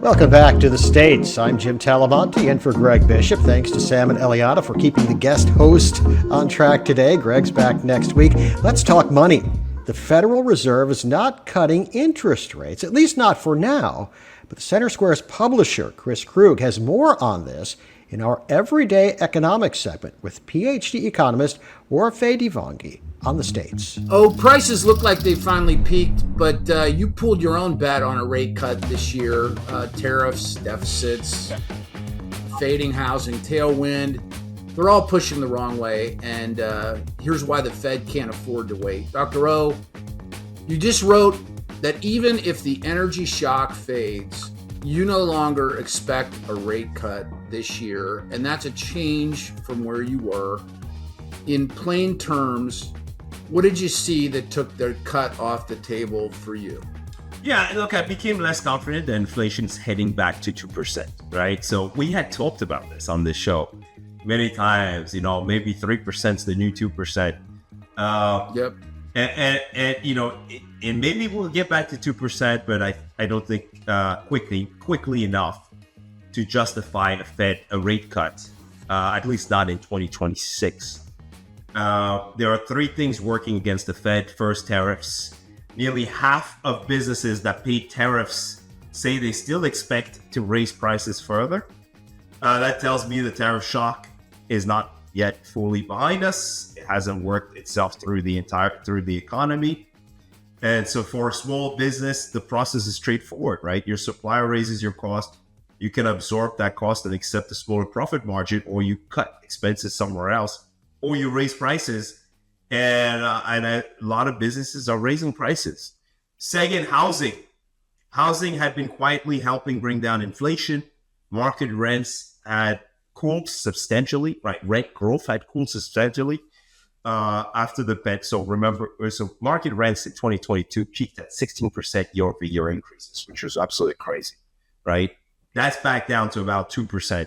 Welcome back to the States. I'm Jim Talamonte in for Greg Bishop. Thanks to Sam and Eliana for keeping the guest host on track today. Greg's back next week. Let's talk money. The Federal Reserve is not cutting interest rates, at least not for now. But the Center Square's publisher, Chris Krug, has more on this in our Everyday Economics segment with PhD economist Orfe Divungi on the States. Oh, prices look like they finally peaked, but you pulled your own bet on a rate cut this year. Tariffs, deficits, fading housing tailwind. They're all pushing the wrong way, and here's why the Fed can't afford to wait. Dr. O, you just wrote that even if the energy shock fades, you no longer expect a rate cut this year, and that's a change from where you were. In plain terms, what did you see that took the cut off the table for you? Yeah, look, I became less confident that inflation's heading back to 2%, right? So we had talked about this on this show many times, maybe 3% is the new 2%. Yep. And and maybe we'll get back to 2%, but I don't think quickly enough to justify a rate cut, at least not in 2026. There are three things working against the Fed. First, tariffs. Nearly half of businesses that pay tariffs say they still expect to raise prices further. That tells me the tariff shock is not yet fully behind us. It hasn't worked itself through the economy. And so for a small business, the process is straightforward, right? Your supplier raises your cost. You can absorb that cost and accept a smaller profit margin, or you cut expenses somewhere else, or you raise prices. And a lot of businesses are raising prices. Second, housing. Housing had been quietly helping bring down inflation. Market rents had cooled substantially, right? Rent growth had cooled substantially after the Fed. So remember, market rents in 2022 peaked at 16% year-over-year increases, which was absolutely crazy, right? That's back down to about 2%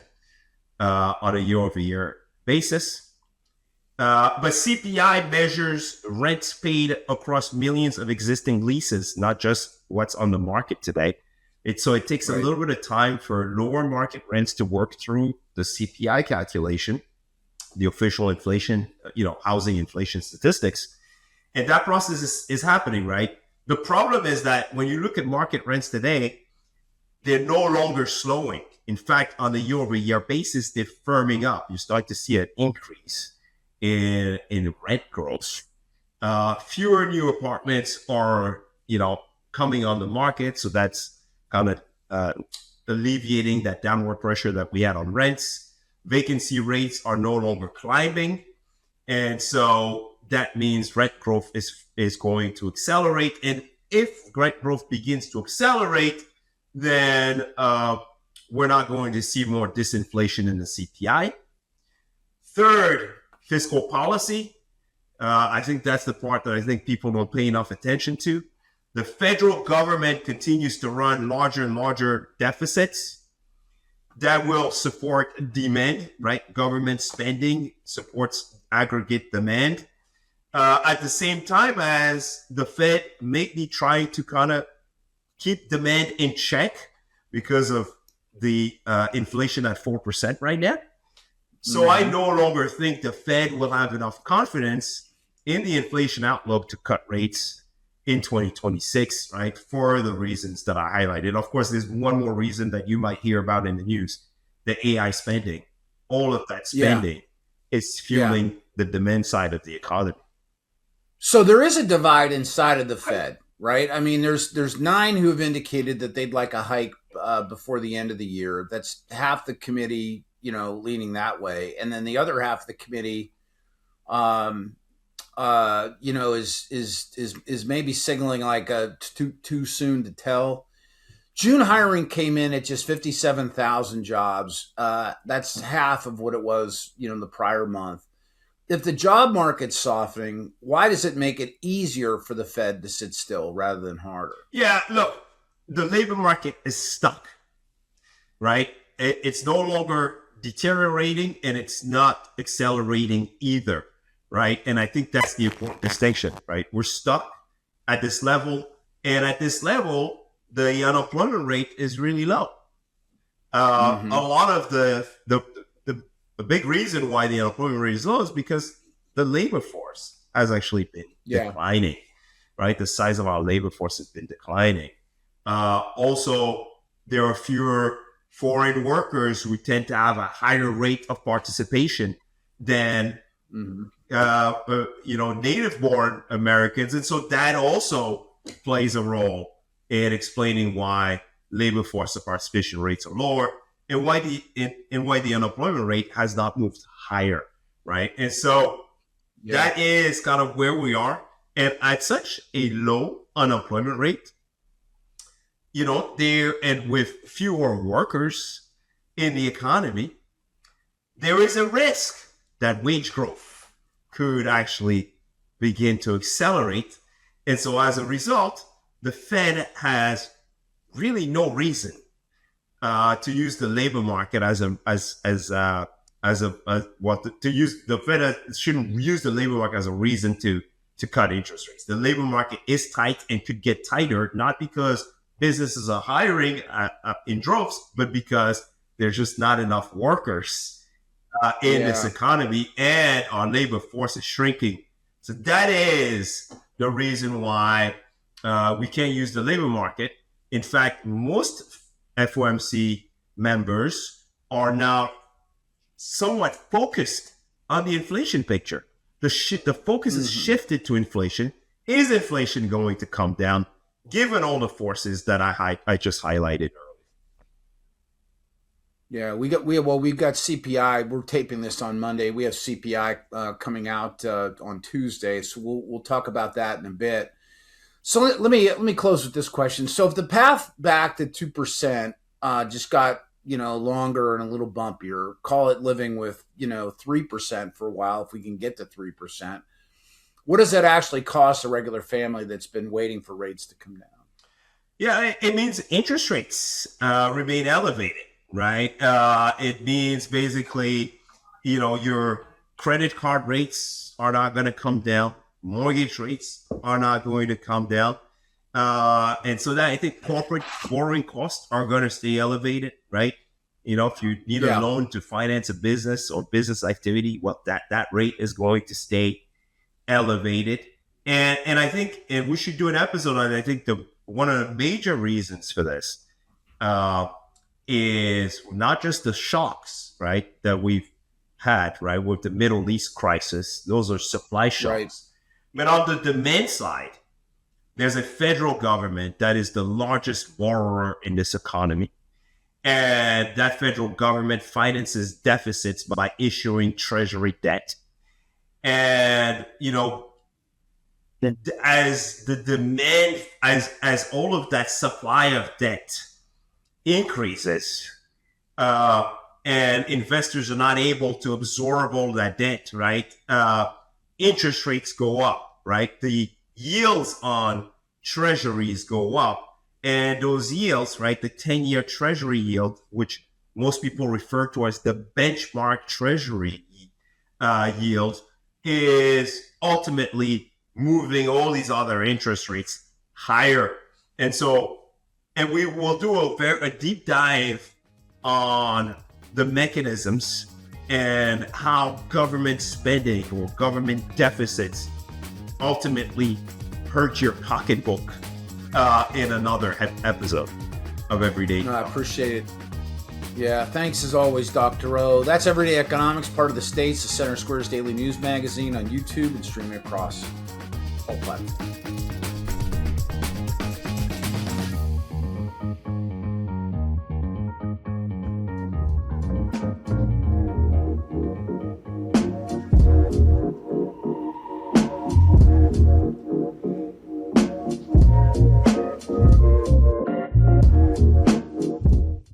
on a year-over-year basis. But CPI measures rents paid across millions of existing leases, not just what's on the market today. It takes a little bit of time for lower market rents to work through the CPI calculation, the official inflation, housing inflation statistics. And that process is happening, right? The problem is that when you look at market rents today, they're no longer slowing. In fact, on a year-over-year basis, they're firming up. You start to see an increase in rent growth. Fewer new apartments are, coming on the market. So that's kind of alleviating that downward pressure that we had on rents. Vacancy rates are no longer climbing. And so that means rent growth is going to accelerate. And if rent growth begins to accelerate, then we're not going to see more disinflation in the CPI. Third, fiscal policy. I think that's the part that I think people don't pay enough attention to. The federal government continues to run larger and larger deficits that will support demand, right? Government spending supports aggregate demand. At the same time as the Fed may be trying to kind of keep demand in check because of the inflation at 4% right now. So I no longer think the Fed will have enough confidence in the inflation outlook to cut rates in 2026, right? For the reasons that I highlighted. Of course, there's one more reason that you might hear about in the news, the AI spending. All of that spending is fueling the demand side of the economy. So there is a divide inside of the Fed, right? I mean, there's 9 who have indicated that they'd like a hike before the end of the year. That's half the committee, leaning that way. And then the other half of the committee, is maybe signaling like too soon to tell. June hiring came in at just 57,000 jobs. That's half of what it was, the prior month. If the job market's softening, why does it make it easier for the Fed to sit still rather than harder? Yeah, look, the labor market is stuck, right? It's no longer deteriorating and it's not accelerating either, right? And I think that's the important distinction, right? We're stuck at this level. And at this level, the unemployment rate is really low. A lot of the big reason why the unemployment rate is low is because the labor force has actually been declining, right? The size of our labor force has been declining. Also, there are fewer foreign workers who tend to have a higher rate of participation than native-born Americans, and so that also plays a role in explaining why labor force participation rates are lower and why the unemployment rate has not moved higher, right? And so that is kind of where we are, and at such a low unemployment rate, and with fewer workers in the economy, there is a risk that wage growth could actually begin to accelerate. And so as a result, the Fed has really no reason to use the labor market the Fed shouldn't use the labor market as a reason to cut interest rates. The labor market is tight and could get tighter, not because businesses are hiring in droves, but because there's just not enough workers in this economy, and our labor force is shrinking. So that is the reason why we can't use the labor market. In fact, most FOMC members are now somewhat focused on the inflation picture. The focus is shifted to inflation. Is inflation going to come down, given all the forces that I just highlighted earlier? Yeah, we've got CPI. We're taping this on Monday. We have CPI coming out on Tuesday, so we'll talk about that in a bit. So let me close with this question. So if the path back to 2% just got longer and a little bumpier, call it living with 3% for a while, if we can get to 3%, what does that actually cost a regular family that's been waiting for rates to come down? Yeah, it means interest rates remain elevated. Right. It means basically, your credit card rates are not going to come down. Mortgage rates are not going to come down. And so that I think corporate borrowing costs are going to stay elevated. Right. If you need a loan to finance a business or business activity, well, that rate is going to stay elevated. And I think we should do an episode on it. I think one of the major reasons for this is not just the shocks, right, that we've had, right, with the Middle East crisis. Those are supply shocks. Right. But on the demand side, there's a federal government that is the largest borrower in this economy. And that federal government finances deficits by issuing treasury debt. And, as the demand, as all of that supply of debt increases, and investors are not able to absorb all that debt, right? Interest rates go up, right? The yields on treasuries go up, and those yields, right? The 10-year treasury yield, which most people refer to as the benchmark treasury yield, is ultimately moving all these other interest rates higher. And we will do a deep dive on the mechanisms and how government spending or government deficits ultimately hurt your pocketbook in another episode of Everyday. I appreciate it. Yeah, thanks as always, Dr. O. That's Everyday Economics, part of the States, the Center Square's daily news magazine on YouTube and streaming across all platforms.